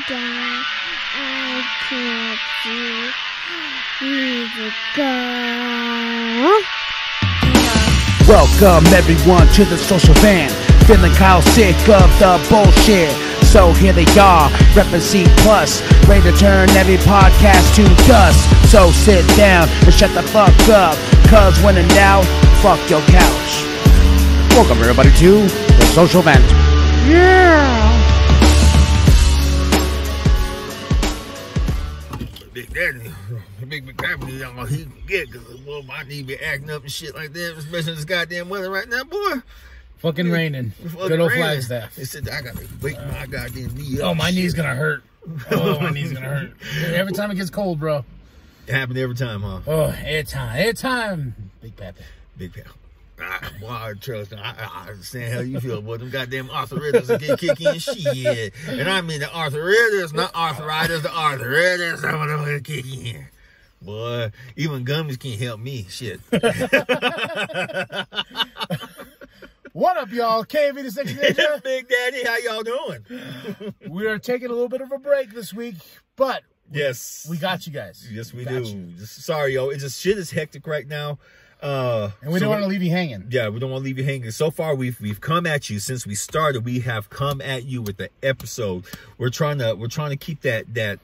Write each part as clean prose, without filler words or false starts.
down. I can't see. Music go. Welcome everyone to the social van. Feeling Kyle sick of the bullshit. So here they are, reppin' C+, ready to turn every podcast to dust. So sit down and shut the fuck up, cause when in doubt, fuck your couch. Welcome everybody to the social vent. Yeah! Big McCaffrey, y'all, he can get, cause I need to be acting up and shit like that, especially in this goddamn weather right now, boy. Fucking raining. Good old Flagstaff. They said I gotta wake my goddamn knee up. Oh, my knee's gonna hurt. Oh, my knee's gonna hurt. Every time it gets cold, bro. It happened every time, huh? Oh, every time. Big Pappy. Big Pappy. Boy, I trust. I understand how you feel, boy. Them goddamn arthritis get kicking shit. And I mean the arthritis, not arthritis, the arthritis. I'm gonna kick in. Boy, even gummies can't help me. Shit. What up, y'all? KV the Sexy Ninja. Big Daddy, how y'all doing? We are taking a little bit of a break this week, but yes, we got you guys. Yes, we do. Just, sorry, yo. It's just shit is hectic right now. And we don't want to leave you hanging. Yeah, we don't want to leave you hanging. So far, we've come at you since we started. We have come at you with the episode. We're trying to keep that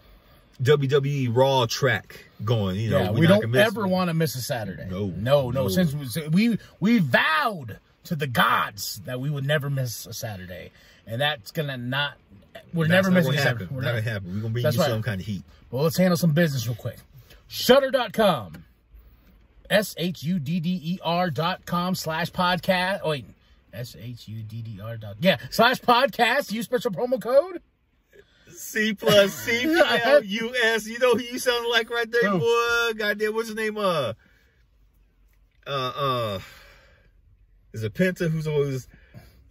WWE Raw track going. You know, yeah, we don't ever want to miss a Saturday. No. Since we vowed to the gods that we would never miss a Saturday, and that's gonna not. We're never missing a Saturday. We're not gonna happen. We're gonna bring you some kind of heat. Well, let's handle some business real quick. Shudder.com. SHUDDER.com/podcast. Oh, wait. SHUDDR. Yeah, /podcast. Use special promo code C+CPLUS. You know who you sound like right there, boy? Goddamn, what's his name? Is it Penta? Who's always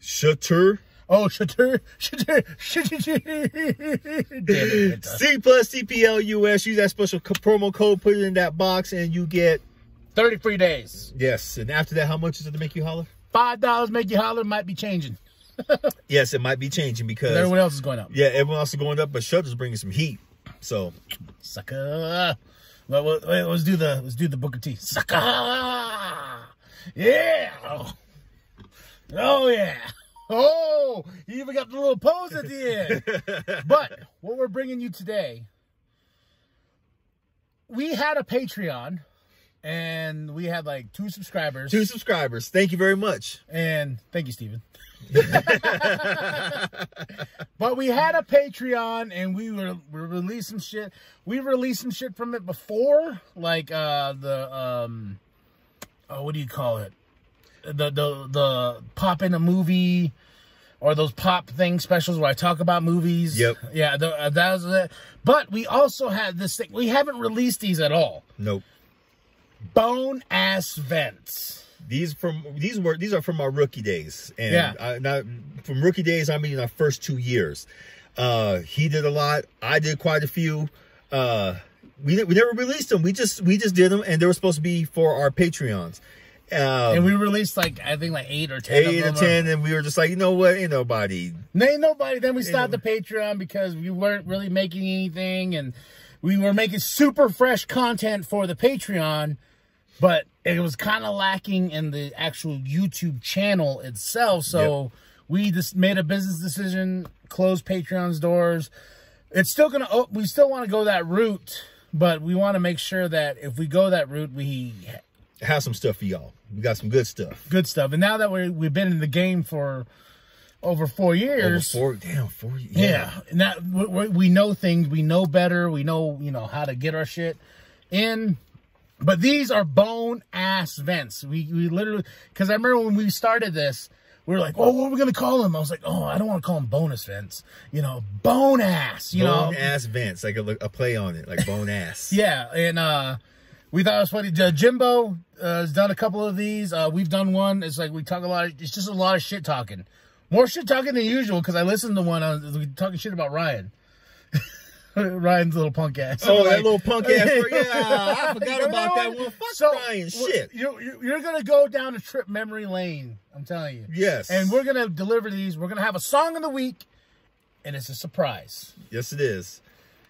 Shutter? Oh, Shutter. C+CPLUS. Use that special promo code. Put it in that box, and you get 30 free days. Yes, and after that, how much is it to make you holler? $5 make you holler. Might be changing. Yes, it might be changing because everyone else is going up. Yeah, everyone else is going up, but Shutter's bringing some heat. So, sucker. Well, let's do the Booker T. Sucker. Yeah. Oh yeah. Oh, you even got the little pose at the end. But what we're bringing you today, we had a Patreon. And we had like 2 subscribers. 2 subscribers. Thank you very much. And thank you, Steven. But we had a Patreon and we released some shit. We released some shit from it before. Like what do you call it? The pop in a movie or those pop thing specials where I talk about movies. Yep. Yeah, that was it. But we also had this thing. We haven't released these at all. Nope. Bone ass vents. These are from our rookie days, and yeah. From rookie days, I mean our first 2 years. He did a lot. I did quite a few. We never released them. We just did them, and they were supposed to be for our Patreons. And we released like I think like 8 or 10. 8 or 10, and we were just like, you know what? Ain't nobody. Then we stopped the Patreon because we weren't really making anything, and we were making super fresh content for the Patreon. But it was kind of lacking in the actual YouTube channel itself. So we just made a business decision, closed Patreon's doors. It's still going to, we still want to go that route, but we want to make sure that if we go that route, we have some stuff for y'all. We got some good stuff. Good stuff. And now that we've been in the game for over 4 years. 4 years. Yeah. Now we know things. We know better. We know, how to get our shit in. But these are bone-ass vents. We literally... Because I remember when we started this, we were like, oh, what are we going to call them? I was like, oh, I don't want to call them bonus vents. Bone-ass, Bone-ass vents. Like a play on it. Like bone-ass. Yeah, and we thought it was funny. Jimbo has done a couple of these. We've done one. It's like we talk a lot. It's just a lot of shit-talking. More shit-talking than usual because I listened to one. We talking shit about Ryan. Ryan's little punk ass. Oh, that little punk ass. Yeah, I forgot about that one. Fuck Ryan, shit. You're going to go down a trip memory lane, I'm telling you. Yes. And we're going to deliver these. We're going to have a song of the week and it's a surprise. Yes, it is.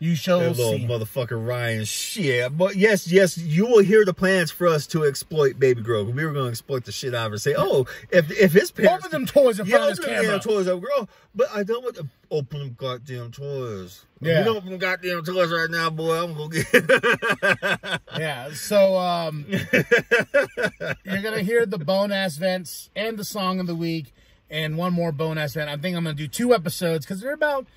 You shall That little see. motherfucker Ryan shit. But yes, you will hear the plans for us to exploit baby girl. We were going to exploit the shit out of her. Say, oh, if his parents Open them toys in front of this camera. Yeah, toys up, girl. But I don't want to open them goddamn toys. Yeah. If you don't open them goddamn toys right now, boy, I'm gonna get. Yeah. So you're gonna hear the bone ass vents and the song of the week and one more bone ass vent. I think I'm gonna do 2 episodes because they're about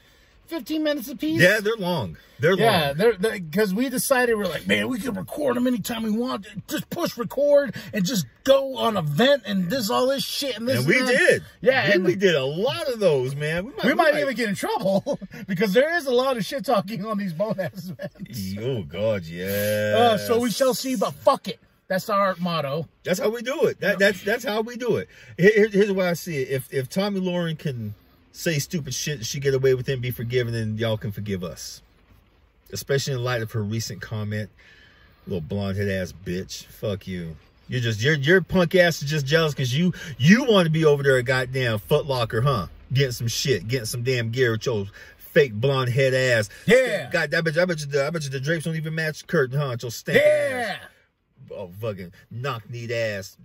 15 minutes apiece. Yeah, they're long. They're long. Yeah, they're because we decided we're like, man, we can record them anytime we want. Just push record and just go on a vent and this all this shit and this. And we did. Yeah, we did a lot of those, man. We might even get in trouble because there is a lot of shit talking on these bone ass vents. Oh God, yeah. So we shall see, but fuck it. That's our motto. That's how we do it. That's how we do it. Here's what I see it. If Tommy Lauren can say stupid shit and she get away with it and be forgiven, then y'all can forgive us. Especially in light of her recent comment. Little blonde head ass bitch. Fuck you. Your punk ass is just jealous because you want to be over there at goddamn Foot Locker, huh? Getting some shit, getting some damn gear with your fake blonde head ass. Yeah. God, I bet you the drapes don't even match the curtain, huh? Your stank ass. Oh, fucking knock-kneed ass,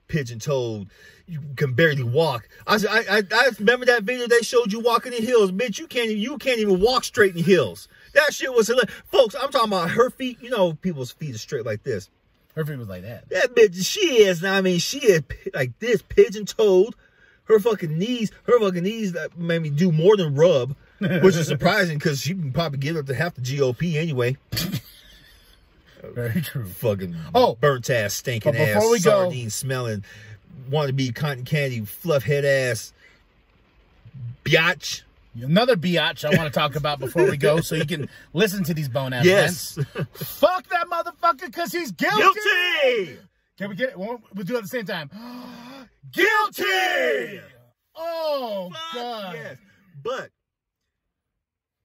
pigeon-toed. You can barely walk. I remember that video they showed you walking in heels. Bitch, you can't even walk straight in heels. That shit was hilarious. Folks, I'm talking about her feet. You know, people's feet are straight like this. Her feet was like that. That bitch, she is like this, pigeon-toed. Her fucking knees that made me do more than rub, which is surprising because she can probably get up to half the GOP anyway. Very true. Fucking burnt ass, stinking ass, sardine smelling, want to be cotton candy, fluff head ass, biatch. Another biatch I want to talk about before we go, so you can listen to these bone ass yes. vents. Fuck that motherfucker, because he's guilty. Guilty. Can we get it? We'll do it at the same time. Guilty. Oh God. Yes. But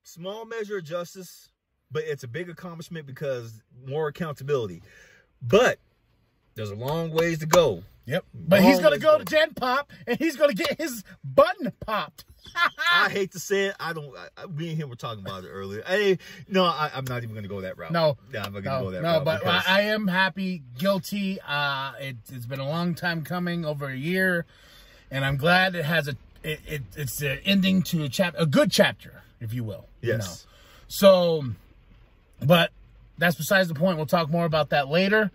small measure of justice. But it's a big accomplishment because more accountability. But there's a long ways to go. Yep. But he's going to go to Gen Pop, and he's going to get his button popped. I hate to say it. Me and him were talking about it earlier. I'm not even going to go that route. No. Yeah, I'm not going to go that No, route. but I am happy, guilty. It's been a long time coming, over a year. And I'm glad it has it's the ending to a good chapter, if you will. Yes. You know? So... But that's besides the point. We'll talk more about that later.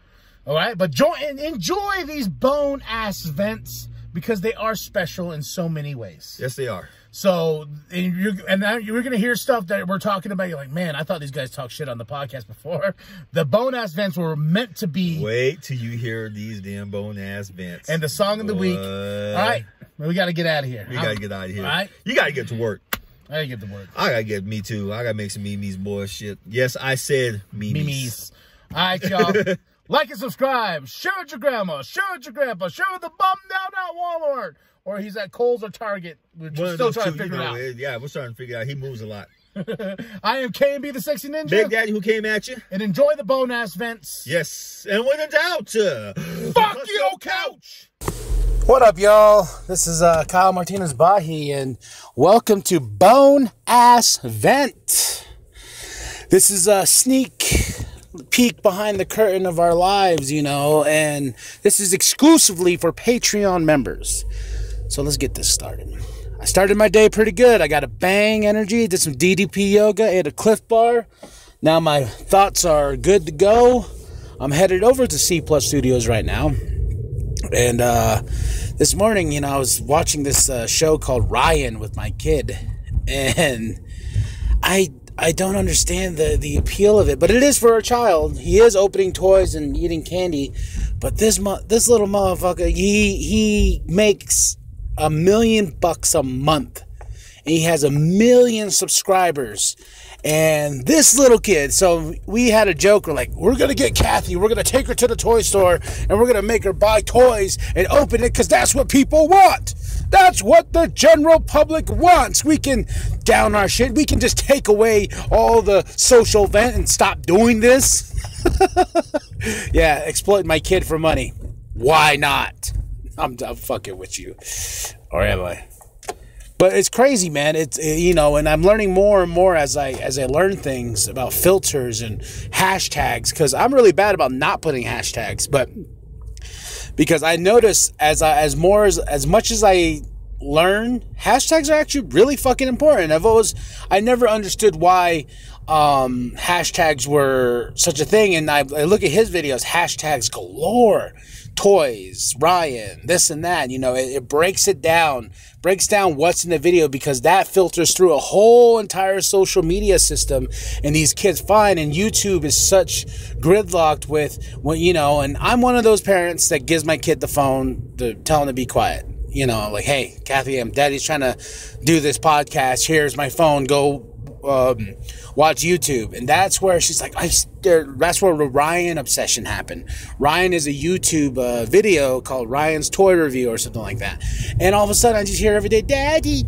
All right. But enjoy these bone ass vents because they are special in so many ways. Yes, they are. So, now you're going to hear stuff that we're talking about. You're like, man, I thought these guys talked shit on the podcast before. The bone ass vents were meant to be. Wait till you hear these damn bone ass vents. And the song of the week. All right. We got to get out of here. We got to get out of here. All right. You got to get to work. I gotta get to work. I gotta get me too. I gotta make some memes, boy. Shit. Yes, I said memes. All right, y'all. Like and subscribe. Share with your grandma. Share with your grandpa. Share with the bum down at Walmart. Or he's at Kohl's or Target. We're still trying to figure it out. Yeah, we're starting to figure it out. He moves a lot. I am K&B the Sexy Ninja. Big Daddy who came at you. And enjoy the bone ass vents. Yes. And when in doubt, fuck your couch. What up, y'all? This is Kyle Martinez-Bahi, and welcome to Bone Ass Vent. This is a sneak peek behind the curtain of our lives, you know, and this is exclusively for Patreon members. So let's get this started. I started my day pretty good. I got a bang energy, did some DDP yoga, ate a Cliff Bar. Now my thoughts are good to go. I'm headed over to C Plus Studios right now. And this morning, you know, I was watching this show called Ryan with my kid, and I don't understand the appeal of it, but it is for a child. He is opening toys and eating candy, but this little motherfucker, he makes $1 million a month, and he has 1 million subscribers. And this little kid, so we had a joke, we're like, we're going to get Kathy, we're going to take her to the toy store, and we're going to make her buy toys and open it, because that's what people want. That's what the general public wants. We can down our shit. We can just take away all the social vent and stop doing this. Yeah, exploit my kid for money. Why not? I'm fucking with you. Or am I? But it's crazy, man. It's, you know, and I'm learning more and more as I learn things about filters and hashtags, because I'm really bad about not putting hashtags. But because I notice as much as I learn, hashtags are actually really fucking important. I never understood why hashtags were such a thing, and I look at his videos, hashtags galore. Toys, Ryan, this and that, you know, it breaks down what's in the video, because that filters through a whole entire social media system, and these kids find, and YouTube is such gridlocked with, well, you know, and I'm one of those parents that gives my kid the phone to tell him to be quiet, you know, like, hey, Kathy, Daddy's trying to do this podcast, here's my phone, go watch YouTube. And that's where she's like, that's where the Ryan obsession happened. Ryan is a YouTube video called Ryan's Toy Review or something like that. And all of a sudden I just hear every day, Daddy,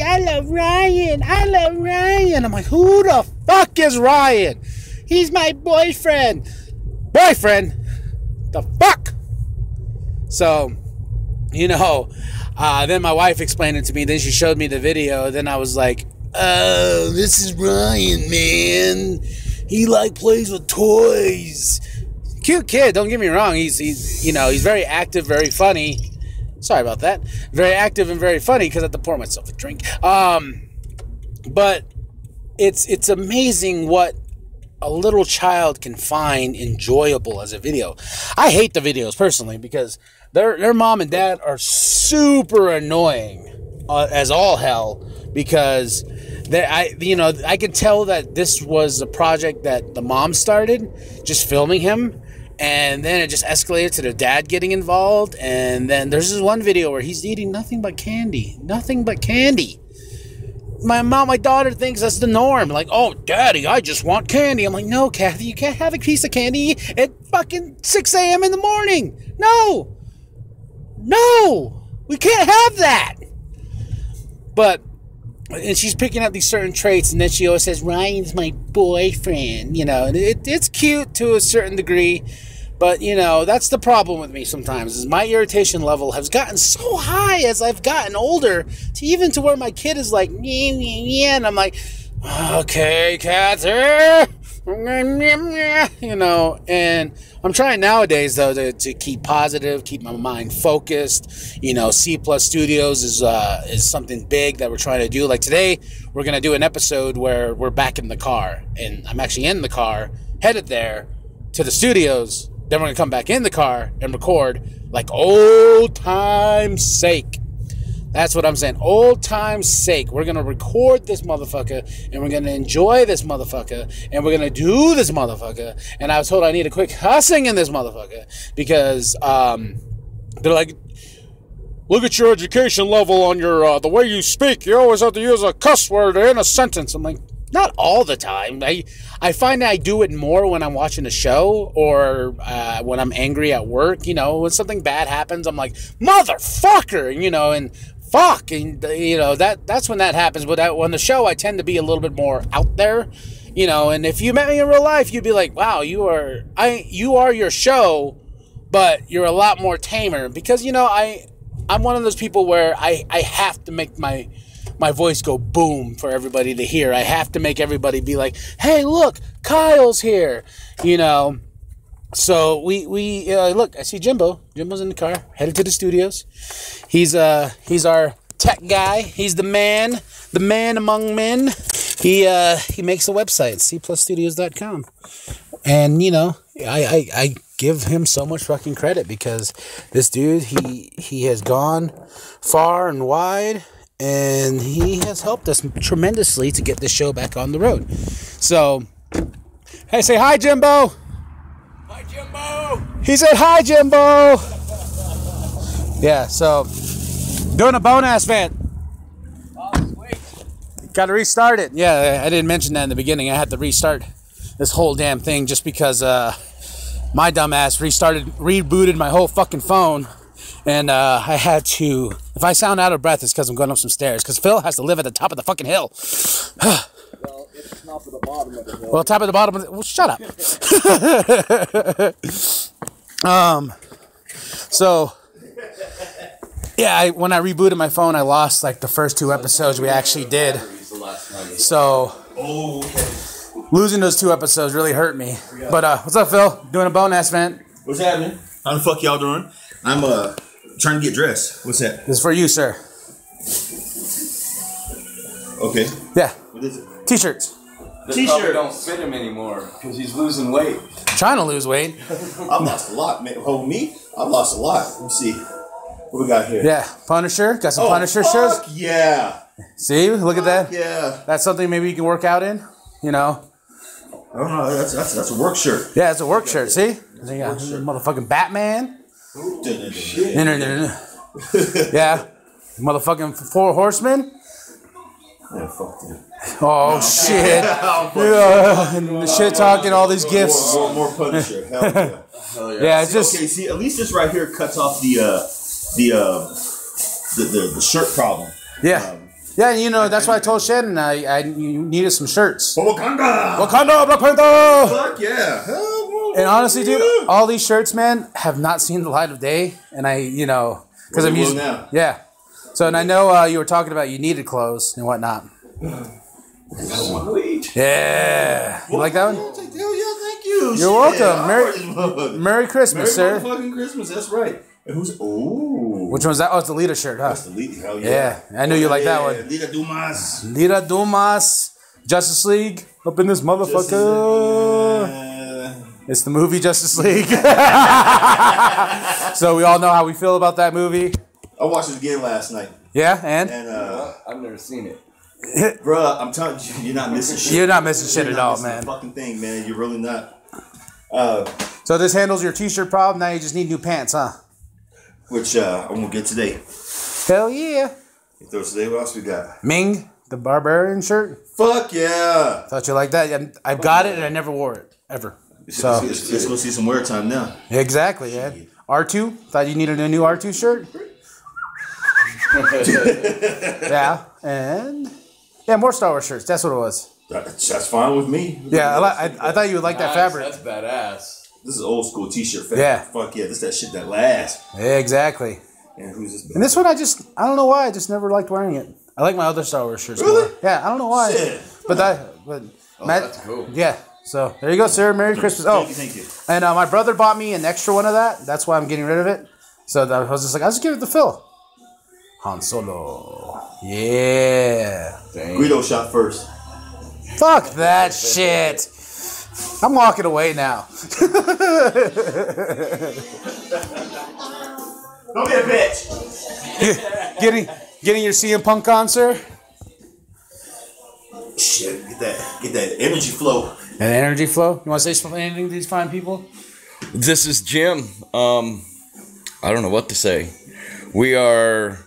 I love Ryan. I'm like, who the fuck is Ryan? He's my boyfriend. The fuck? So, you know, then my wife explained it to me. Then she showed me the video. Then I was like, oh, this is Ryan, man. He plays with toys. Cute kid, don't get me wrong. He's you know, he's very active, very funny. Sorry about that. Very active and very funny, because I have to pour myself a drink. But it's amazing what a little child can find enjoyable as a video. I hate the videos personally, because their mom and dad are super annoying as all hell, because I could tell that this was a project that the mom started, just filming him, and then it just escalated to the dad getting involved. And then there's this one video where he's eating nothing but candy. My daughter thinks that's the norm. Like, oh, Daddy, I just want candy. I'm like, no, Kathy, you can't have a piece of candy at fucking 6 a.m. in the morning. No, we can't have that. And she's picking up these certain traits, and then she always says, Ryan's my boyfriend, you know, and it's cute to a certain degree, but, you know, that's the problem with me sometimes, is my irritation level has gotten so high as I've gotten older, to where my kid is like, yeah, and I'm like, okay, Kathy, you know, and I'm trying nowadays, though, to keep positive, keep my mind focused. You know, C+ Studios is something big that we're trying to do. Like today, we're going to do an episode where we're back in the car, and I'm actually in the car, headed there to the studios. Then we're going to come back in the car and record, like old time's sake. That's what I'm saying. Old time's sake. We're going to record this motherfucker, and we're going to enjoy this motherfucker, and we're going to do this motherfucker. And I was told I need a quick cussing in this motherfucker, because they're like, look at your education level on your the way you speak. You always have to use a cuss word in a sentence. I'm like, not all the time. I find that I do it more when I'm watching a show, or when I'm angry at work. You know, when something bad happens, I'm like, motherfucker, you know, and fuck, and you know, that's when that happens. But on the show, I tend to be a little bit more out there, you know. And if you met me in real life, you'd be like, wow, you are your show, but you're a lot more tamer, because, you know, I'm one of those people where I have to make my voice go boom for everybody to hear. I have to make everybody be like, hey, look, Kyle's here, you know. So we look, I see Jimbo. Jimbo's in the car, headed to the studios. He's our tech guy. He's the man among men. He makes a website, cplusstudios.com. And, you know, I give him so much fucking credit, because this dude, he has gone far and wide, and he has helped us tremendously to get this show back on the road. So, hey, say hi, Jimbo. Hi, Jimbo. He said hi, Jimbo. Yeah, so doing a bone-ass vent. Oh, sweet. Got to restart it. Yeah, I didn't mention that in the beginning. I had to restart this whole damn thing just because my dumb ass rebooted my whole fucking phone. And I had to, if I sound out of breath, it's because I'm going up some stairs. Because Phil has to live at the top of the fucking hill. Well, it's top of the bottom of the hill. Well, top of the bottom of the, well, shut up. So, Yeah, when I rebooted my phone, I lost like the first 2 episodes we actually did. So losing those 2 episodes really hurt me. But what's up, Phil? Doing a bonus, man. What's happening? How the fuck y'all doing? I'm trying to get dressed. What's that? This is for you, sir. Okay. Yeah. What is it? T-shirts. T-shirt don't fit him anymore because he's losing weight. Trying to lose weight. I've lost a lot, man. Oh, me? I've lost a lot. Let me see. What we got here? Yeah, Punisher. Got some Punisher shirts. Yeah. See, look at that. Yeah. That's something maybe you can work out in. You know. I don't know. That's a work shirt. Yeah, it's a work shirt. See, they got motherfucking Batman. Yeah, motherfucking 4 Horsemen. Yeah, fuck them. Oh shit! Yeah, and the shit talking, all these gifts. More Punisher. Hell yeah. Hell yeah. Yeah, it's just Okay, see, at least this right here cuts off the shirt problem. yeah. Yeah, you know, that's why I told Shannon I needed some shirts. Wakanda! Wakanda, Black Panther! Fuck yeah! And honestly, dude, all these shirts, man, have not seen the light of day. And because I'm using, yeah. So, and I know you were talking about you needed clothes and whatnot. Sweet. Yeah. You like that one? Hell yeah, thank you. You're welcome. Merry Christmas, sir. Merry motherfucking Christmas, that's right. And who's, ooh. Which one's that? Oh, it's the Lita shirt, huh? That's the lead, hell yeah. Yeah, I knew you like that one. Lita Dumas. Lita Dumas, Justice League, up in this motherfucker. It's the movie Justice League. So we all know how we feel about that movie. I watched it again last night. Yeah, and I've never seen it. Bruh, I'm telling you, you're not missing shit. You're not missing shit at all, missing man. the fucking thing, man. You're really not. So this handles your t-shirt problem. Now you just need new pants, huh? Which I'm gonna get today. Hell yeah. Get those today. What else we got? Ming, the barbarian shirt. Fuck yeah. Thought you liked that. I've got it and I never wore it ever. So Let's go see some wear time now. exactly, yeah. R2. Thought you needed a new R2 shirt. Yeah, and yeah, more Star Wars shirts. That's what it was. That's fine with me. Yeah, I thought you would like that fabric. That's badass. This is old school t-shirt fabric. Yeah. Fuck yeah. This is that shit that lasts. Yeah, exactly. And who's this? And this one, I don't know why. I just never liked wearing it. I like my other Star Wars shirts Really? more. Yeah, I don't know why. Shit. But That's cool. Yeah. So there you go, sir. Merry Christmas. Oh, Thank you. and my brother bought me an extra one of that. That's why I'm getting rid of it. So I was just like, I'll just give it to Phil. Han Solo. Yeah. Dang. Guido shot first. Fuck that shit. I'm walking away now. Don't be a bitch. Getting your CM Punk on, sir? Shit, get that energy flow. And energy flow? You want to say anything to these fine people? This is Jim. I don't know what to say. We are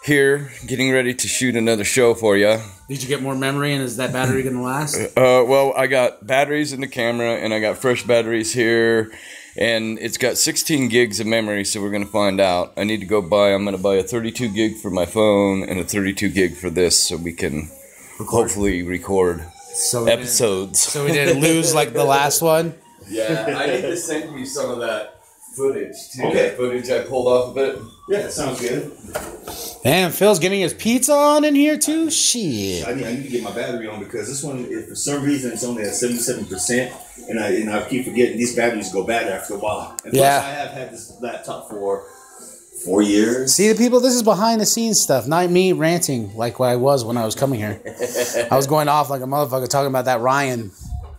here getting ready to shoot another show for you. Did you get more memory, and is that battery going to last? Well, I got batteries in the camera, and I got fresh batteries here, and it's got 16 gigs of memory, so we're going to find out. I'm going to buy a 32 gig for my phone and a 32 gig for this, so we can hopefully record episodes. So we didn't lose like the last one? Yeah, I need to send you some of that footage, too. Okay. That footage I pulled off a bit. Yeah, that sounds good. Damn, Phil's getting his pizza on in here too? Shit. I need to get my battery on because this one, for some reason, it's only at 77%, and I keep forgetting these batteries go bad after a while. And plus, I have had this laptop for 4 years. See the people, this is behind the scenes stuff, not me ranting like what I was when I was coming here. I was going off like a motherfucker talking about that Ryan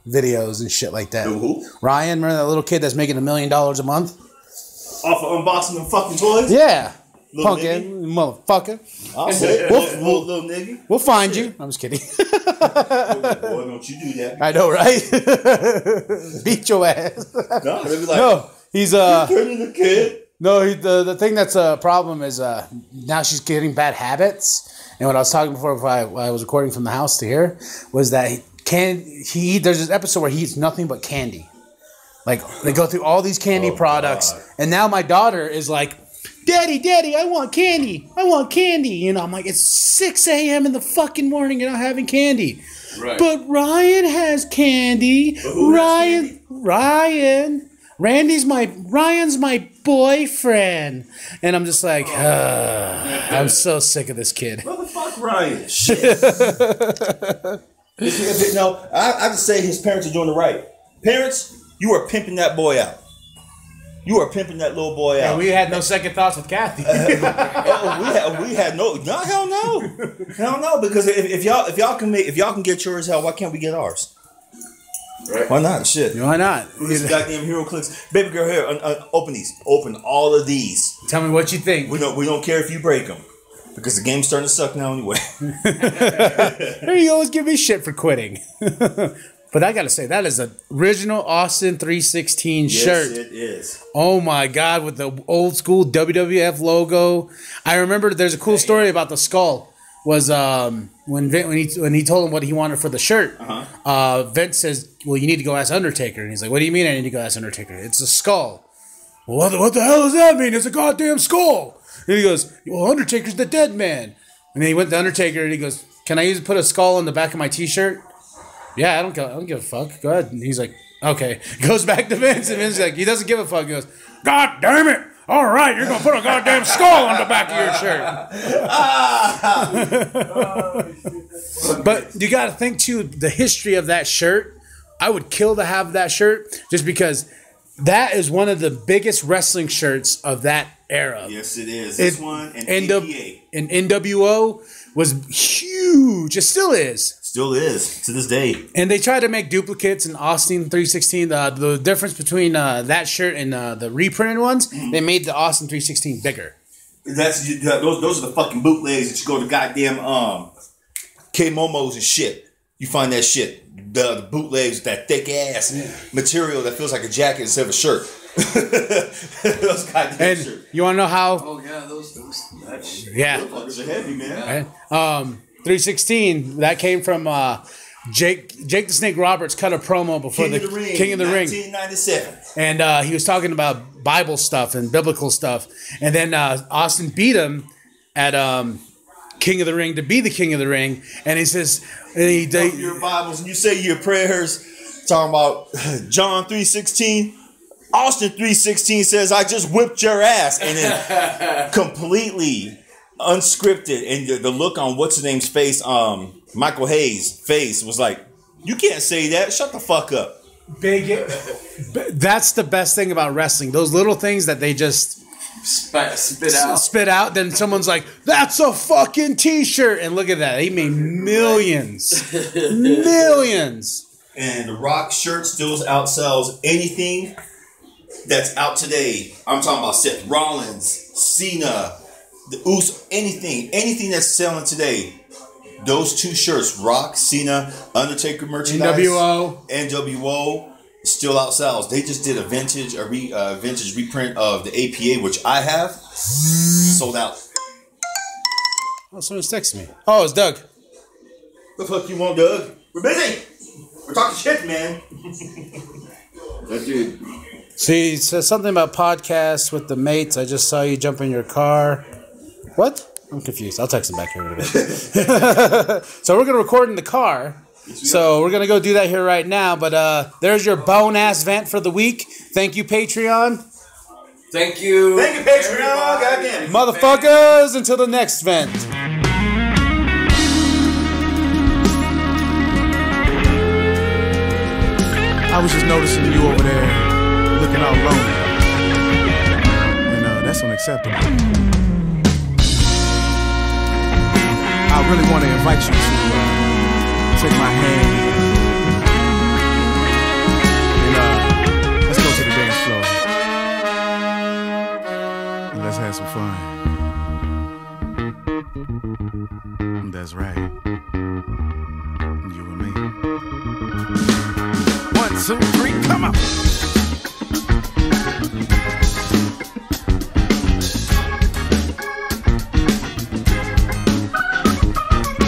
videos and shit like that. Who? Ryan, remember that little kid that's making $1 million a month? Off of unboxing them fucking toys? Yeah. Little Pumpkin, motherfucker. I'll say it. Little nigga. We'll find you. I'm just kidding. Boy, don't you do that. I know, right? Beat your ass. No, they be like, No, he's turning the kid. No, the thing that's a problem is now she's getting bad habits. And what I was talking before I was recording from the house to here was that there's this episode where he eats nothing but candy. Like they go through all these candy products, God. And now my daughter is like, Daddy, I want candy. You know, I'm like, it's 6 a.m. in the fucking morning. You're not having candy. Right. But Ryan has candy. Ryan. Ryan's my boyfriend. And I'm just like, I'm so sick of this kid. Motherfuck Ryan. Shit. No, I just say his parents are doing it right. Parents, you are pimping that boy out. You are pimping that little boy out. And we had no second thoughts with Kathy. we had no hell no, because if y'all can get yours, hell, why can't we get ours? Right. Why not? Shit. Why not? These goddamn hero clicks. Baby girl, here, open these. Open all of these. Tell me what you think. We don't care if you break them. Because the game's starting to suck now anyway. You always give me shit for quitting. But I gotta say, that is an original Austin 316 shirt. Yes, it is. Oh my God, with the old school WWF logo. I remember there's a cool story about the skull. Was when he told him what he wanted for the shirt, Vince says, "Well, you need to go ask Undertaker." And he's like, "What do you mean I need to go ask Undertaker? It's a skull." Well, what the hell does that mean? It's a goddamn skull. And he goes, "Well, Undertaker's the dead man." And then he went to Undertaker and he goes, "Can I put a skull on the back of my T-shirt?" "Yeah, I don't give a fuck. Go ahead." And he's like, "Okay." Goes back to Vince and Vince's like, he doesn't give a fuck. He goes, "God damn it. All right, you're going to put a goddamn skull on the back of your shirt." But you got to think, too, the history of that shirt. I would kill to have that shirt just because that is one of the biggest wrestling shirts of that era. Yes, it is. This one and APA. And NWO was huge. It still is. Still is to this day. And they tried to make duplicates in Austin 316. The difference between that shirt and the reprinted ones, they made the Austin 316 bigger. Those are the fucking bootlegs that you go to goddamn K Momos and shit. You find that shit. The bootlegs with that thick ass material that feels like a jacket instead of a shirt. Those goddamn shirts. You want to know how? Oh yeah, those Yeah. Those are heavy, man. 316. That came from Jake the Snake Roberts cut a promo before the King of the Ring. 1997. And he was talking about Bible stuff and biblical stuff. And then Austin beat him at King of the Ring to be the King of the Ring. And he says, your Bibles and you say your prayers, talking about John 3:16. Austin 3:16 says, "I just whipped your ass," and then completely unscripted, and the look on what's his name's face, Michael Hayes' face was like, "You can't say that. Shut the fuck up." That's the best thing about wrestling. Those little things that they just spit out. Then someone's like, "That's a fucking T-shirt," and look at that. He made millions. And the Rock shirt still outsells anything that's out today. I'm talking about Seth Rollins, Cena, the Usos, anything that's selling today. Those two shirts, Rock, Cena, Undertaker merchandise, NWO, still outsells. They just did a vintage reprint of the APA, which I have, sold out. Oh, someone's texting me. Oh, it's Doug. The fuck you want, Doug? We're busy. We're talking shit, man. That dude. See, it says something about podcasts with the mates. I just saw you jump in your car. What? I'm confused. I'll text him back here in a bit. So we're going to record in the car. So we're going to go do that here right now. But there's your bone-ass vent for the week. Thank you, Patreon. Thank you. Thank you, Patreon. Goddamn. Motherfuckers, until the next vent. I was just noticing you over there looking all lonely. And that's unacceptable. I really want to invite you to take my hand. And let's go to the dance floor. And let's have some fun. That's right. You and me. 1, 2, 3, come on.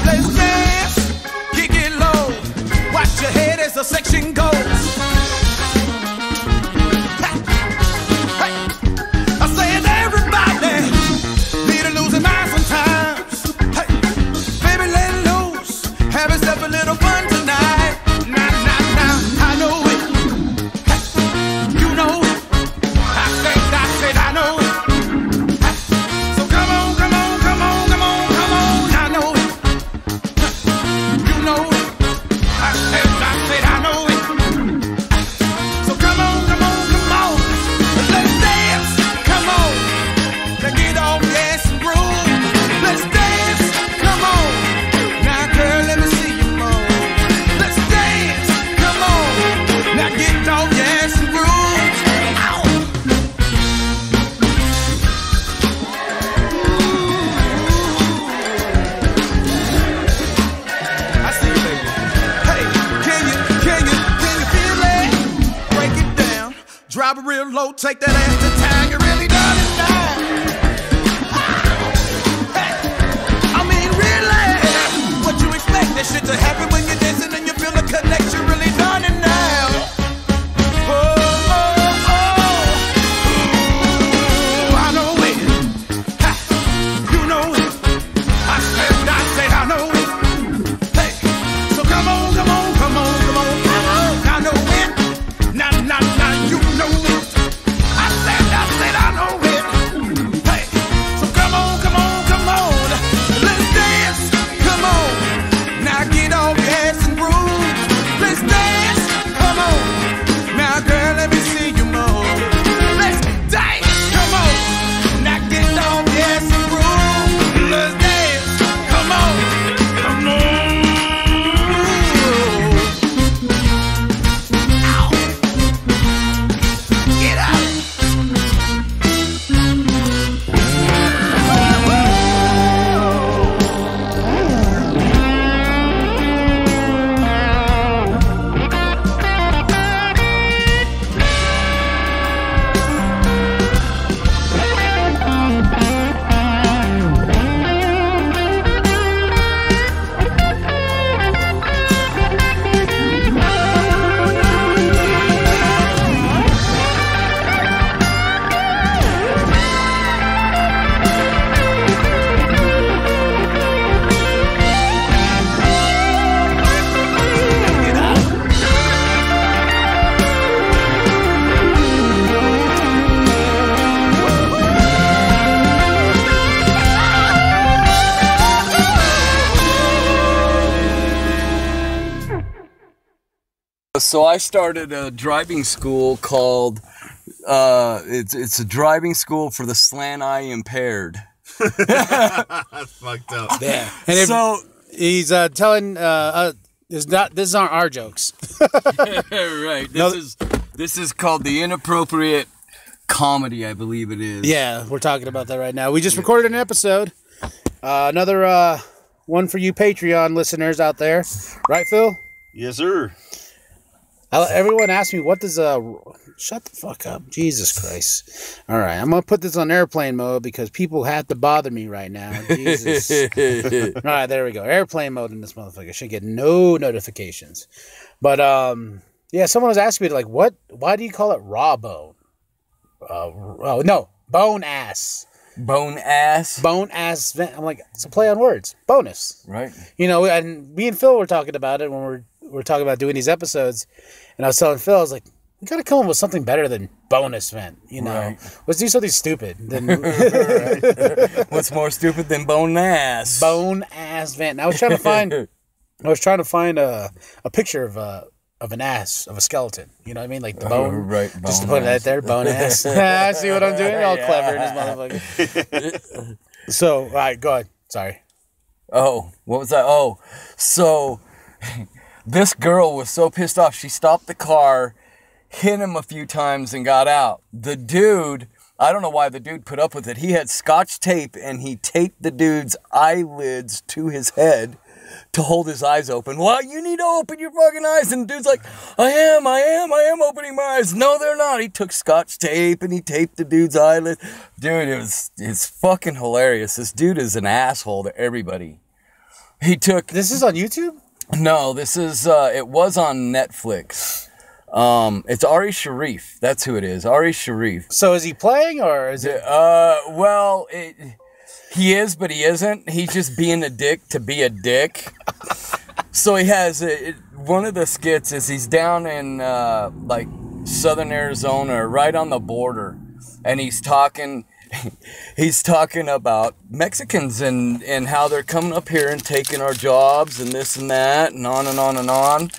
Let's dance, kick it low. Watch your head as the section goes. Hey, I said everybody need a losing mind sometimes. Hey, baby, let loose, have yourself a little fun tonight. Now, I know it. Hey, you know it. drop it real low, take that ass to town. You really done it now. Hey, I mean, really, what you expect? That shit to happen when you're dancing and you feel the connection. Really done it now. Oh, oh, oh. I know it. Ha, you know it. I said, I know it. Hey, so come on, come on, come on, come on, come on. I know it. Now, you know it. I said, I know it. Hey, so come on, come on, come on. Let's dance. Come on. Now get off your ass and groove. Let's dance. Come on. Now, girl, let me see you move. Let's dance. Come on. Now get off your ass and groove. Let's dance. Come on. Come on. Ow. Get up. So I started a driving school called, it's a driving school for the slant eye impaired. That's fucked up. Yeah. And if So, he's telling this aren't our jokes. right, this is called the Inappropriate Comedy, I believe it is. Yeah, we're talking about that right now. We just recorded an episode. Another one for you Patreon listeners out there. Right, Phil? Yes, sir. Everyone asks me, what does shut the fuck up. Jesus Christ. All right, I'm going to put this on airplane mode because people have to bother me right now. Jesus. All right, there we go. Airplane mode in this motherfucker. Should get no notifications. But, yeah, someone was asking me, like, why do you call it raw bone? No, bone ass. Bone ass. Bone ass vent. I'm like, it's a play on words. Bonus. Right. You know, and me and Phil were talking about it when we're talking about doing these episodes. And I was telling Phil, I was like, we got to come up with something better than bonus vent. You know, Right. Let's do something stupid. What's more stupid than bone ass? Bone ass vent. And I was trying to find a picture of an ass, of a skeleton. You know what I mean? Like the bone. Right. Just to bone put it ass. out there, bone ass. See what I'm doing? All clever in this motherfucker. So, all right, go ahead. Sorry. Oh, what was that? Oh, so this girl was so pissed off. She stopped the car, hit him a few times, and got out. The dude, I don't know why the dude put up with it. He had scotch tape, and he taped the dude's eyelids to his head to hold his eyes open. Well, you need to open your fucking eyes. And the dude's like, I am opening my eyes. No, they're not. He took scotch tape and he taped the dude's eyelid. Dude, it's fucking hilarious. This dude is an asshole to everybody. This is on YouTube? No, this is, it was on Netflix. It's Ari Sharif. That's who it is. Ari Sharif. So is he playing or is it? Well, he is, but he isn't. He's just being a dick to be a dick. So he has, one of the skits is he's down in, like, southern Arizona, right on the border. And he's talking about Mexicans and how they're coming up here and taking our jobs and this and that and on and on and on.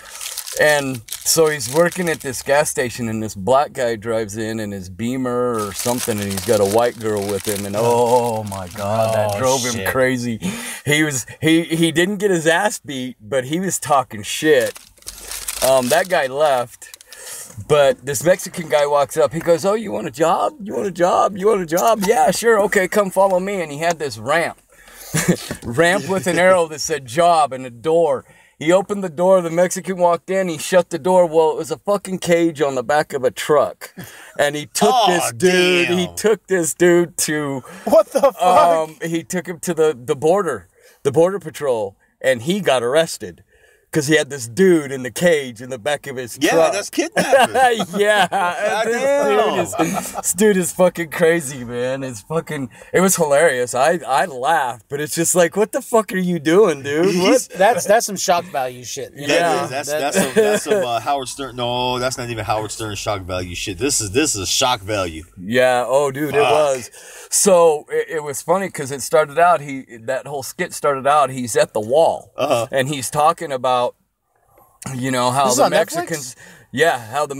And so he's working at this gas station and this black guy drives in his Beamer or something and he's got a white girl with him and oh my God, that drove him crazy. He didn't get his ass beat, but he was talking shit. That guy left. But this Mexican guy walks up. He goes, oh, you want a job? You want a job? You want a job? Yeah, sure. Okay, come follow me. And he had this ramp. Ramp with an arrow that said job and a door. He opened the door. The Mexican walked in. He shut the door. Well, it was a fucking cage on the back of a truck. And he took this dude. Damn. He took this dude to... What the fuck? He took him to the border patrol. And he got arrested. Because he had this dude in the cage in the back of his truck. Yeah, that's kidnapping. Yeah. This dude is fucking crazy, man. It was hilarious. I laughed, but it's just like, what the fuck are you doing, dude? What? That's some shock value shit. You know? Yeah. That's some Howard Stern. No, that's not even Howard Stern shock value shit. This is shock value. Yeah. Oh, dude, it was. So it was funny because it started out. That whole skit started out. He's at the wall, and he's talking about, you know, how the Mexicans. Netflix? Yeah, how the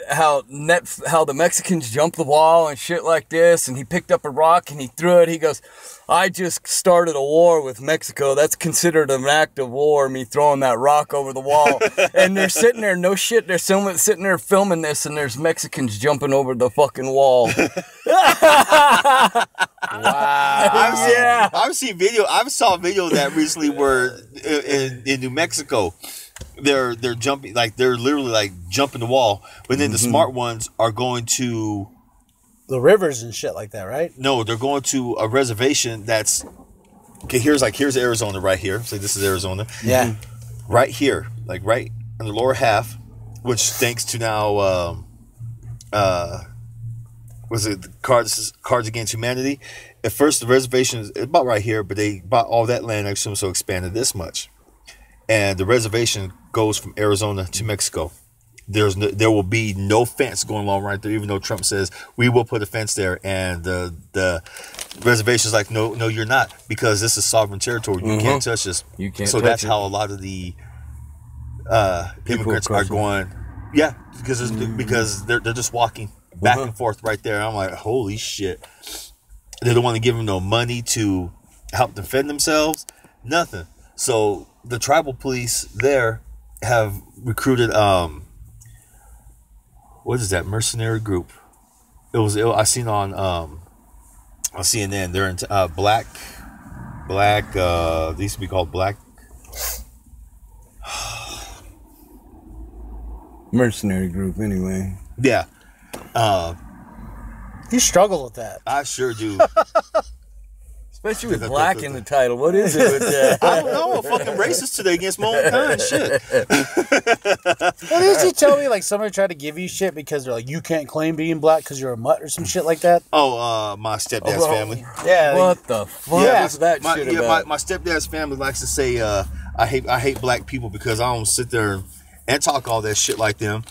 how the Mexicans jumped the wall and shit like this, and he picked up a rock and he threw it. He goes, "I just started a war with Mexico. That's considered an act of war, me throwing that rock over the wall." And they're sitting there, no shit, they're sitting there filming this, and there's Mexicans jumping over the fucking wall. Wow. I've seen video. I saw a video of that recently where in New Mexico, they're jumping, like they're literally like jumping the wall, but then the smart ones are going to The rivers and shit like that, right? no, they're going to a reservation that's okay. Here's Arizona right here. So this is Arizona. Yeah. Right here, like right in the lower half, which thanks to now was it Cards Against Humanity? At first, the reservation is about right here, but they bought all that land, I assume, so expanded this much. And the reservation goes from Arizona to Mexico. There will be no fence going along right there, even though Trump says we will put a fence there. And the reservation is like, no, you're not, because this is sovereign territory. You can't touch this. You can't. So touch that's it. how a lot of the immigrants are going. Yeah, because they're just walking back and forth right there. I'm like, holy shit. They don't want to give them no money to help defend themselves. Nothing. So the tribal police there have recruited what is that mercenary group? I seen on CNN. They're in black. They used to be called black. Mercenary group, anyway. Yeah. You struggle with that. I sure do. Especially with black in the title. What is it with that? I don't know. I'm fucking racist today against my own kind. Shit. Well, didn't you tell me, like, somebody tried to give you shit because they're like, you can't claim being black because you're a mutt or some shit like that? Oh, my stepdad's family. Yeah. What the fuck is that shit about? My stepdad's family likes to say, I hate black people because I don't sit there and talk all that shit like them.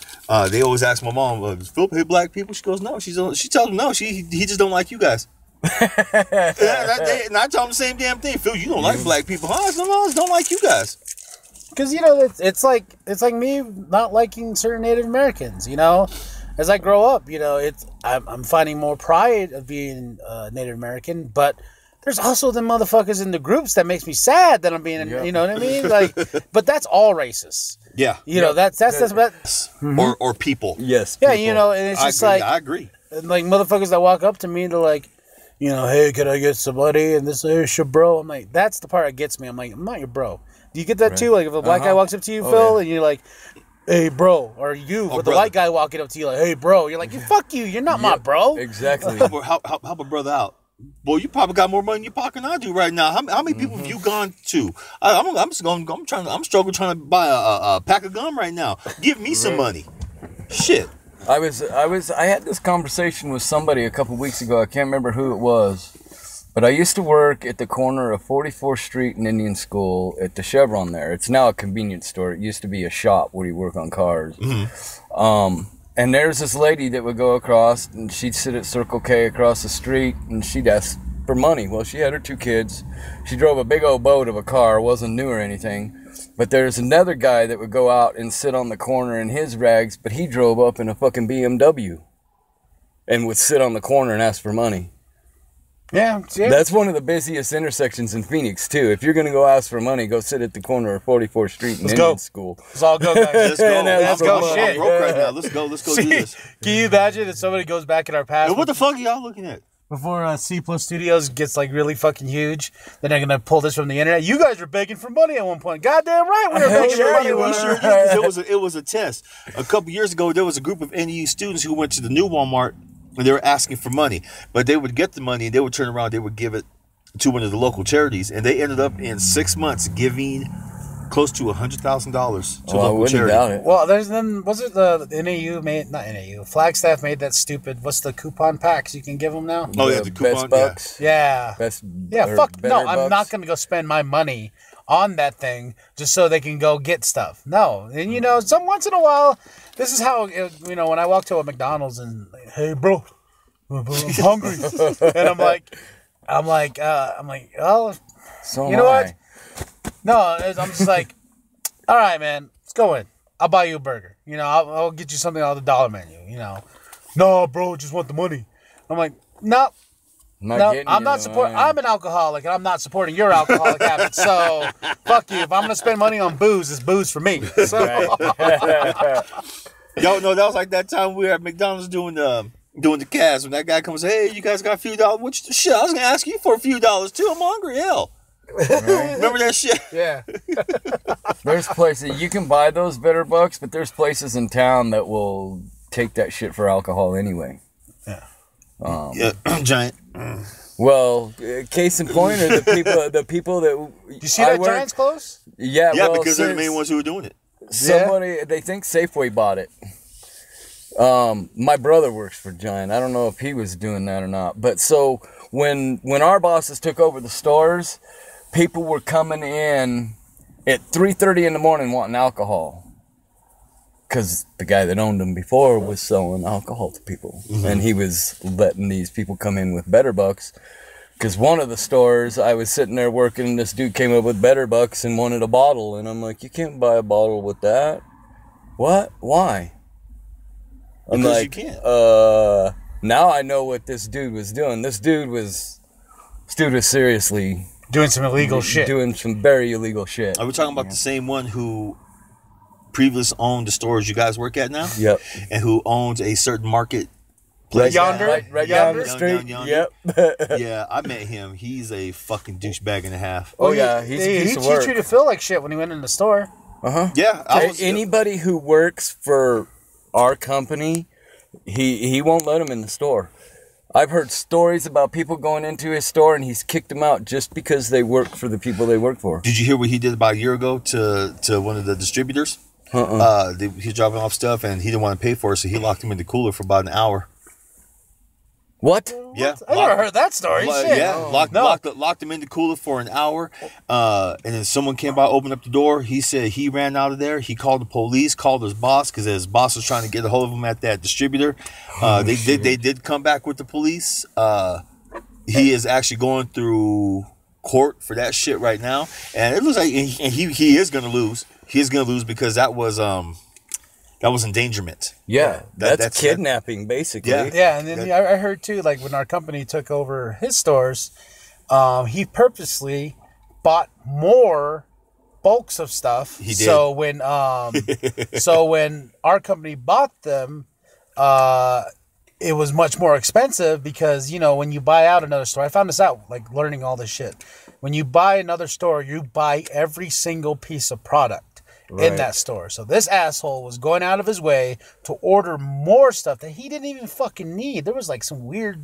They always ask my mom, does Philip hate black people? She goes, no. She tells them no. He just don't like you guys. and I tell them the same damn thing. Phil, you don't like black people, huh? I just don't like you guys. Because, you know, it's like me not liking certain Native Americans, you know? As I grow up, you know, I'm finding more pride of being Native American, but there's also the motherfuckers in the groups that makes me sad that I'm being, you know what I mean? Like, but that's all racist. Yeah. You know, that's or people. Yes. Yeah, people. you know, and it's just I like, agree. like motherfuckers that walk up to me, they're like, you know, hey, can I get somebody? And this is your bro. I'm like, that's the part that gets me. I'm like, I'm not your bro. Do you get that too? Like, if a black guy walks up to you, Phil, and you're like, hey, bro, or you, with the white guy walking up to you, like, hey, bro, you're like, fuck you, you're not my bro. Exactly. Help a brother out. Boy, you probably got more money in your pocket than I do right now. How many people have you gone to? I'm struggling trying to buy a pack of gum right now. Give me some money. Shit. I had this conversation with somebody a couple weeks ago. I can't remember who it was, but I used to work at the corner of 44th Street and Indian School at the Chevron there. It's now a convenience store. It used to be a shop where you work on cars. And there's this lady that would go across, and she'd sit at Circle K across the street, and she'd ask for money. Well, she had her 2 kids. She drove a big old boat of a car. It wasn't new or anything. But there's another guy that would go out and sit on the corner in his rags, but he drove up in a fucking BMW and would sit on the corner and ask for money. Yeah. That's one of the busiest intersections in Phoenix, too. If you're going to go ask for money, go sit at the corner of 44th Street and Indian School. Let's all go, guys. Let's go. Let's go. I'm Shit. broke right now. Let's go do this. Can you imagine if somebody goes back in our past? What the fuck are y'all looking at? C Plus Studios gets like really fucking huge, then they're gonna pull this from the internet. You guys were begging for money at one point. Goddamn right, we were begging for money. We sure did, 'cause it was a test. A couple years ago, there was a group of NEU students who went to the new Walmart and they were asking for money, but they would get the money and they would turn around, they would give it to one of the local charities, and they ended up in 6 months giving close to $100,000 to local charity. Doubt it. Well, there's then was it the NAU made not NAU Flagstaff made that stupid what's the coupon packs you can give them now? Oh yeah, the coupon. Best Bucks. Yeah. Best. Yeah, fuck no! Better I'm Bucks. not gonna go spend my money on that thing just so they can go get stuff. No, and you know, some once in a while, this is how you know when I walk to a McDonald's and hey, bro, I'm hungry, and I'm like, oh, So you know am what? No, I'm just like, all right, man, let's go in. I'll buy you a burger. You know, I'll get you something on the dollar menu. You know, no, bro, just want the money. I'm like, no. No, I'm not supporting. I'm an alcoholic, and I'm not supporting your alcoholic habits. So, fuck you. If I'm gonna spend money on booze, it's booze for me. So, Yo, no, that was like that time we were at McDonald's doing the cast when that guy comes, hey, you guys got a few dollars? Which shit? I was gonna ask you for a few dollars too. I'm hungry, hell. Remember that shit? yeah. There's places you can buy those Better Bucks, but there's places in town that will take that shit for alcohol anyway. Yeah, Giant. Well, case in point are the people that You see that Giants close? Yeah, Yeah, well, because they're the main ones who are doing it. Somebody they think Safeway bought it. My brother works for Giant. I don't know if he was doing that or not. But so when our bosses took over the stores, people were coming in at 3:30 in the morning wanting alcohol. Because the guy that owned them before was selling alcohol to people. Mm-hmm. And he was letting these people come in with Better Bucks. Because one of the stores, I was sitting there working, and this dude came up with Better Bucks and wanted a bottle. And I'm like, you can't buy a bottle with that. What? Why? I'm because like, you can't. Now I know what this dude was doing. This dude was seriously Doing some illegal shit. Doing some very illegal shit. Are we talking about the same one who previously owned the stores you guys work at now? Yep. And who owns a certain market Right yonder? Right down the Down street. yonder? Yep. Yeah, I met him. He's a fucking douchebag and a half. Oh yeah, he's a piece of work. He treated Phil like shit when he went in the store. Yeah, Anybody who works for our company, he won't let them in the store. I've heard stories about people going into his store and he's kicked them out just because they work for the people they work for. Did you hear what he did about a year ago to one of the distributors? He was dropping off stuff and he didn't want to pay for it, so he locked him in the cooler for about an hour. What? Yeah, I never heard that story. Shit. Yeah, locked him in the cooler for an hour, and then someone came by, opened up the door. He said he ran out of there. He called the police, called his boss because his boss was trying to get a hold of him at that distributor. They did come back with the police. He is actually going through court for that shit right now, and it looks like he is going to lose. He is going to lose because that was endangerment. Yeah, that's kidnapping, basically. Yeah, and then I heard too, like when our company took over his stores, he purposely bought more bulks of stuff. He did. So when when our company bought them, it was much more expensive because, you know, when you buy out another store, I found this out, like learning all this shit. When you buy another store, you buy every single piece of product. Right. In that store. So this asshole was going out of his way to order more stuff that he didn't even fucking need. There was like some weird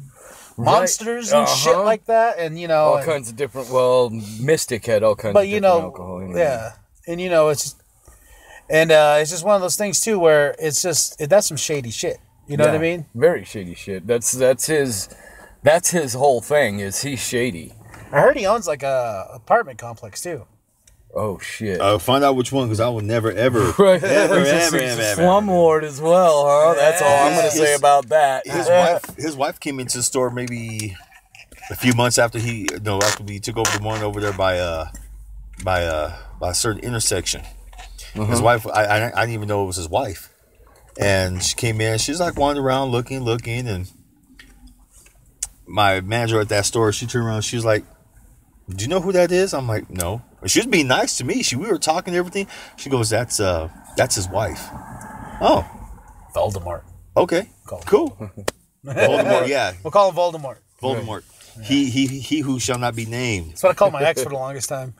monsters and shit like that, and you know, all kinds of different. Well, Mystic had all kinds of different alcohol. Anyway. Yeah, and you know, it's just one of those things too where that's some shady shit. You know what I mean? Very shady shit. That's his whole thing. Is he's shady. I heard he owns like a apartment complex too. Oh shit! Find out which one because I will never ever ever slum lord as well, huh? That's all I'm gonna say about that. His wife came into the store maybe a few months after after we took over the one over there by a certain intersection. Mm-hmm. His wife, I didn't even know it was his wife, and she came in. She's like wandering around looking, and my manager at that store, she turned around. She was like, "Do you know who that is?" I'm like, "No." She was being nice to me. We were talking and everything. She goes, "That's his wife." Oh, Voldemort. Okay, cool. Voldemort, yeah. We'll call him Voldemort. Voldemort. He who shall not be named. That's what I called my ex for the longest time.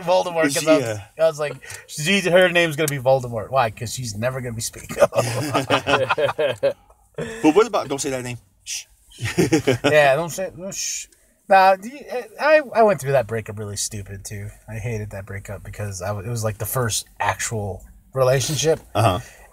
Voldemort. Because I was like, her name's going to be Voldemort. Why? Because she's never going to be speaking. But what about, don't say that name. Shh. Yeah, don't say, no, shh. Nah, I went through that breakup really stupid, too. I hated that breakup because it was like the first actual relationship.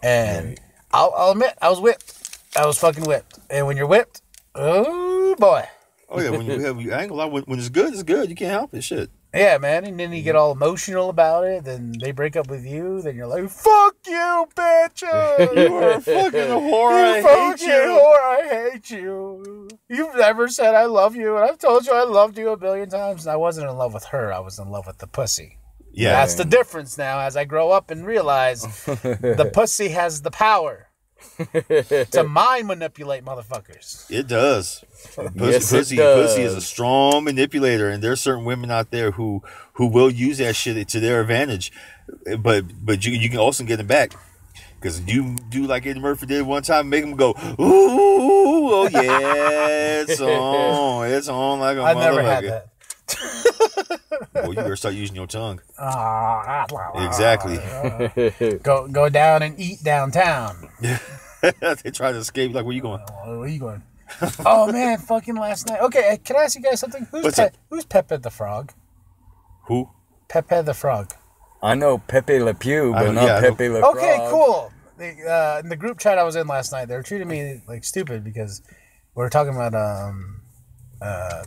And I'll admit, I was whipped. I was fucking whipped. And when you're whipped, oh, boy. Oh, yeah, when you have, I ain't gonna lie, when it's good, it's good. You can't help it, shit. Yeah, man, and then you get all emotional about it, then they break up with you, then you're like, fuck you, bitch! You are a fucking whore, I hate you. You've never said I love you, and I've told you I loved you a billion times, and I wasn't in love with her, I was in love with the pussy. Yeah. That's the difference now, as I grow up and realize the pussy has the power to mind manipulate motherfuckers. It does. Pussy is a strong manipulator, and there's certain women out there who will use that shit to their advantage. But you can also get them back, because you do like Eddie Murphy did one time, make them go, ooh, oh yeah, it's on like a motherfucker. I never had that. Well, you better start using your tongue. Exactly. Go down and eat downtown. They try to escape. Like, where you going? Where are you going? Oh man, fucking last night. Okay, can I ask you guys something? Who's Pepe the Frog? Who? Pepe the Frog. I know Pepe Le Pew, but not Pepe Le Frog. Okay, cool. In the group chat I was in last night, they were treating me like stupid because we were talking about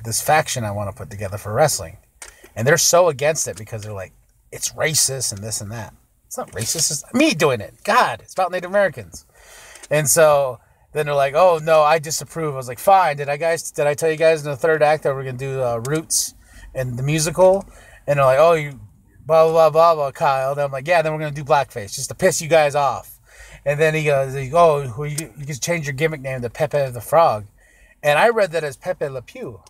this faction I want to put together for wrestling, and they're so against it because they're like, it's racist and this and that. It's not racist. It's me doing it. God, it's about Native Americans, and so. Then they're like, oh, no, I disapprove. I was like, fine. Did I tell you guys in the third act that we're going to do Roots and the musical? And they're like, oh, you blah, blah, blah, blah, Kyle. Then I'm like, yeah, then we're going to do blackface just to piss you guys off. And then he goes, oh, you can change your gimmick name to Pepe the Frog. And I read that as Pepe Le Pew,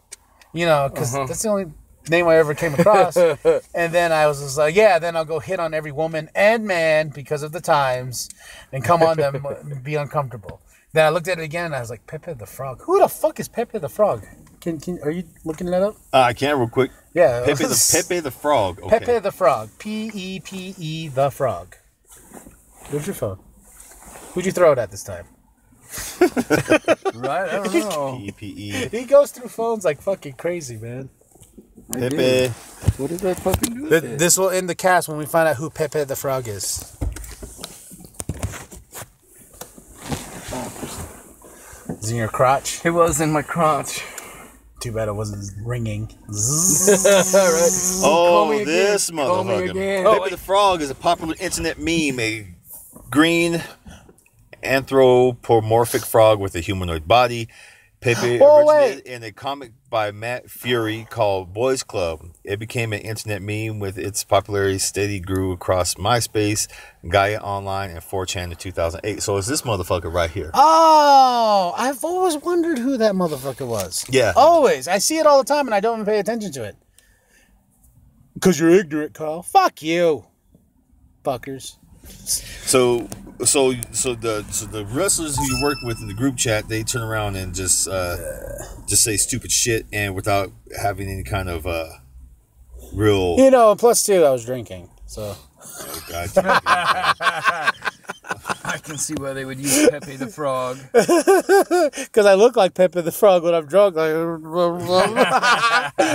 because that's the only name I ever came across. And then I was just like, yeah, then I'll go hit on every woman and man because of the times and come on them and be uncomfortable. Then I looked at it again, and I was like, Pepe the Frog. Who the fuck is Pepe the Frog? Are you looking that up? I can real quick. Yeah. Pepe the Frog. Okay. Pepe the Frog. Pepe the Frog. Where's your phone? Who'd you throw it at this time? Right? I don't know. Pepe. He goes through phones like fucking crazy, man. Pepe. What did I fucking do with it? This will end the cast when we find out who Pepe the Frog is. Is it in your crotch? It was in my crotch. Too bad it wasn't ringing. Right. Oh, this motherfucker. Pepe the Frog is a popular internet meme, a green anthropomorphic frog with a humanoid body. Pepe originated in a comic by Matt Fury called Boys Club. It became an internet meme with its popularity steady grew across MySpace, Gaia Online, and 4chan in 2008. So it's this motherfucker right here. Oh, I've always wondered who that motherfucker was. Yeah. Always. I see it all the time and I don't even pay attention to it. Because you're ignorant, Carl. Fuck you. Fuckers. So the wrestlers who you work with in the group chat, they turn around and just say stupid shit, and without having any kind of real. Plus two, I was drinking, so. Oh God. I can see why they would use Pepe the Frog. Because I look like Pepe the Frog when I'm drunk. Like,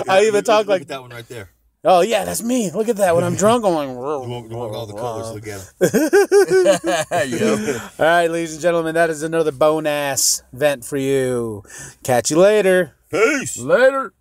I even talk like that one right there. Oh, yeah, that's me. Look at that. When I'm drunk, I'm like... You want all the colors. Look at them. All right, ladies and gentlemen, that is another bone-ass vent for you. Catch you later. Peace. Later.